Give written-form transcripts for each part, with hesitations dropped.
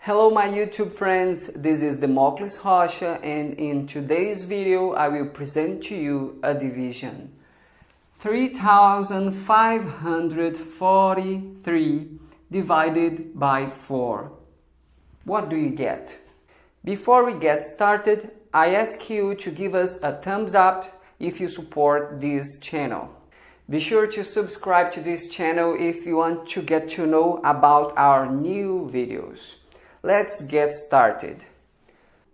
Hello my YouTube friends, this is Democles Rocha and in today's video I will present to you a division. 3,543 divided by 4. What do you get? Before we get started, I ask you to give us a thumbs up if you support this channel. Be sure to subscribe to this channel if you want to get to know about our new videos. Let's get started.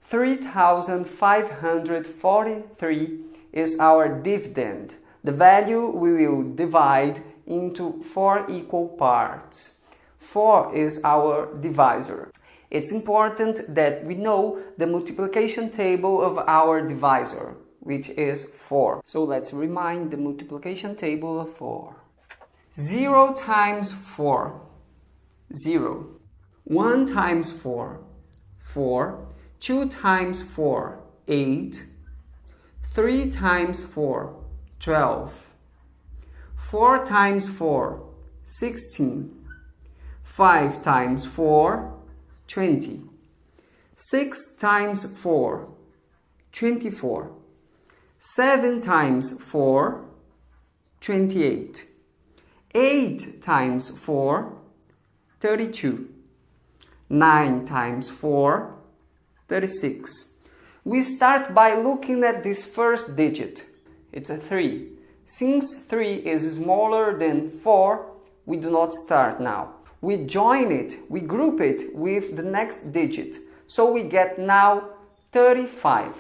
3,543 is our dividend, the value we will divide into 4 equal parts. 4 is our divisor. It's important that we know the multiplication table of our divisor, which is 4. So let's remind the multiplication table of 4. 0 times 4, 0. 1 times 4, 4. 2 times 4, 8. 3 times 4, 12. 4 times 4, 16. 5 times 4, 20. 6 times 4, 24. 7 times 4, 28. 8 times 4, 32. 9 times 4, 36. We start by looking at this first digit. It's a 3. Since 3 is smaller than 4, we do not start now. We join it, we group it with the next digit. So we get now 35.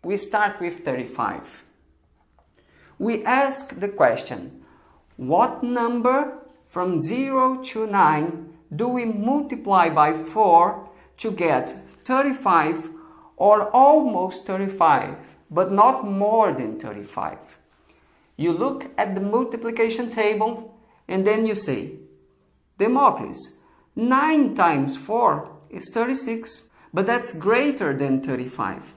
We start with 35. We ask the question, what number from 0 to 9 do we multiply by 4 to get 35 or almost 35, but not more than 35? You look at the multiplication table and then you say, Democles, 9 times 4 is 36, but that's greater than 35.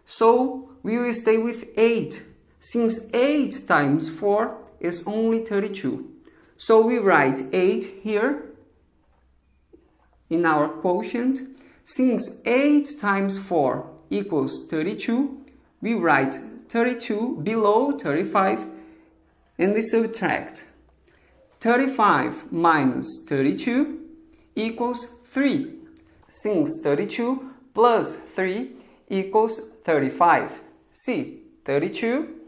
So we will stay with 8, since 8 times 4 is only 32. So we write 8 here in our quotient. Since 8 times 4 equals 32, we write 32 below 35 and we subtract. 35 minus 32 equals 3. Since 32 plus 3 equals 35. See, 32,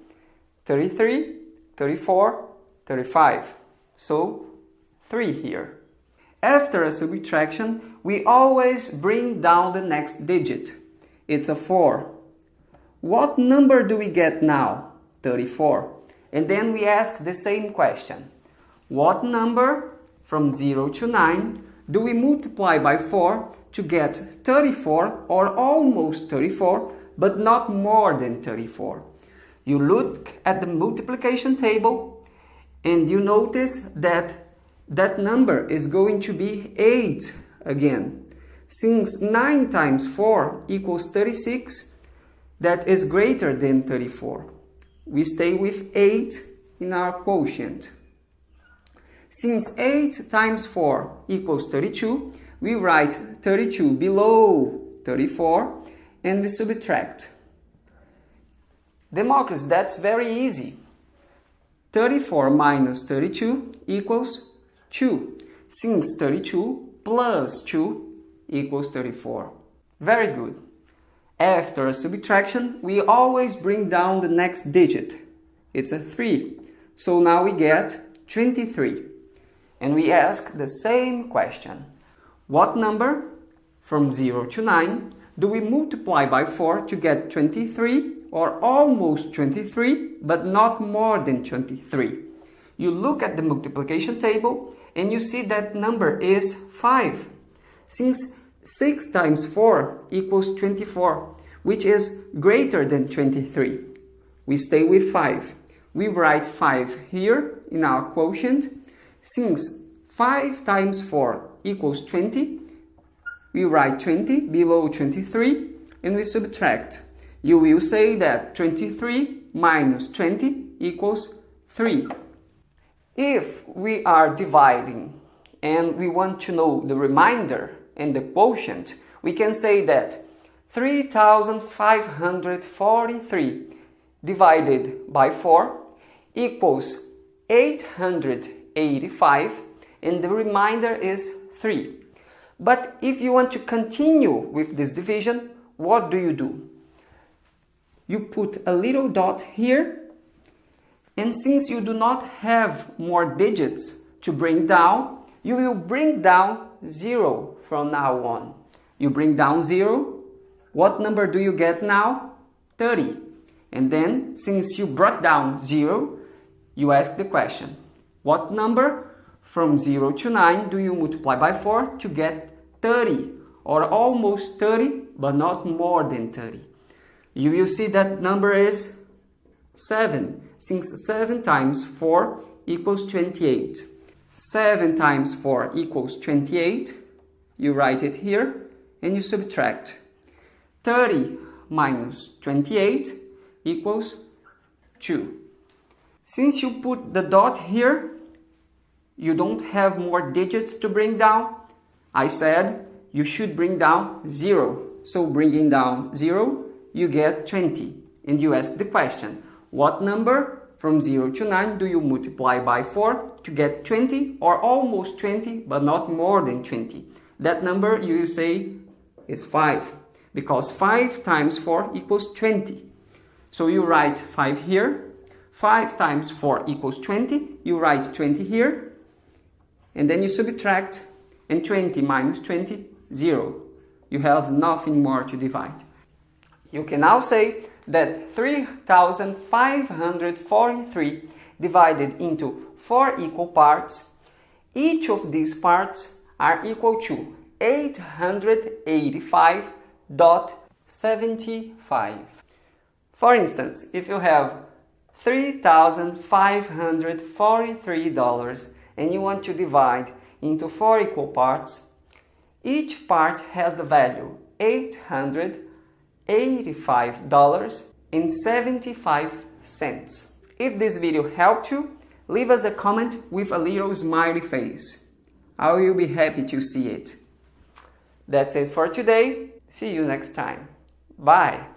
33, 34, 35. So 3 here. After a subtraction, we always bring down the next digit. It's a 4. What number do we get now? 34. And then we ask the same question. What number from 0 to 9 do we multiply by 4 to get 34 or almost 34, but not more than 34? You look at the multiplication table and you notice that that number is going to be 8 again. Since 9 times 4 equals 36, that is greater than 34. We stay with 8 in our quotient. Since 8 times 4 equals 32, we write 32 below 34 and we subtract. Democles, that's very easy. 34 minus 32 equals 2. Since 32 plus 2 equals 34. Very good. After a subtraction, we always bring down the next digit. It's a 3. So now we get 23. And we ask the same question. What number from 0 to 9 do we multiply by 4 to get 23 or almost 23, but not more than 23? You look at the multiplication table and you see that number is 5. Since 6 times 4 equals 24, which is greater than 23, we stay with 5. We write 5 here in our quotient. Since 5 times 4 equals 20, we write 20 below 23 and we subtract. You will say that 23 minus 20 equals 3. If we are dividing and we want to know the remainder, and the quotient, we can say that 3,543 divided by 4 equals 885, and the remainder is 3. But if you want to continue with this division, what do? You put a little dot here, and since you do not have more digits to bring down, you will bring down 0 from now on. You bring down 0, what number do you get now? 30. And then, since you brought down 0, you ask the question, what number from 0 to 9 do you multiply by 4 to get 30, or almost 30, but not more than 30? You will see that number is 7, since 7 times 4 equals 28. 7 times 4 equals 28, you write it here, and you subtract. 30 minus 28 equals 2. Since you put the dot here, you don't have more digits to bring down. I said you should bring down 0. So bringing down 0, you get 20. And you ask the question, what number from 0 to 9 do you multiply by 4 to get 20, or almost 20, but not more than 20? That number you will say is 5, because 5 times 4 equals 20. So you write 5 here, 5 times 4 equals 20, you write 20 here, and then you subtract, and 20 minus 20, 0. You have nothing more to divide. You can now say that 3,543 divided into 4 equal parts, each of these parts are equal to 885.75. For instance, if you have $3,543 and you want to divide into 4 equal parts, each part has the value $885.75. If this video helped you, leave us a comment with a little smiley face. I will be happy to see it. That's it for today. See you next time. Bye!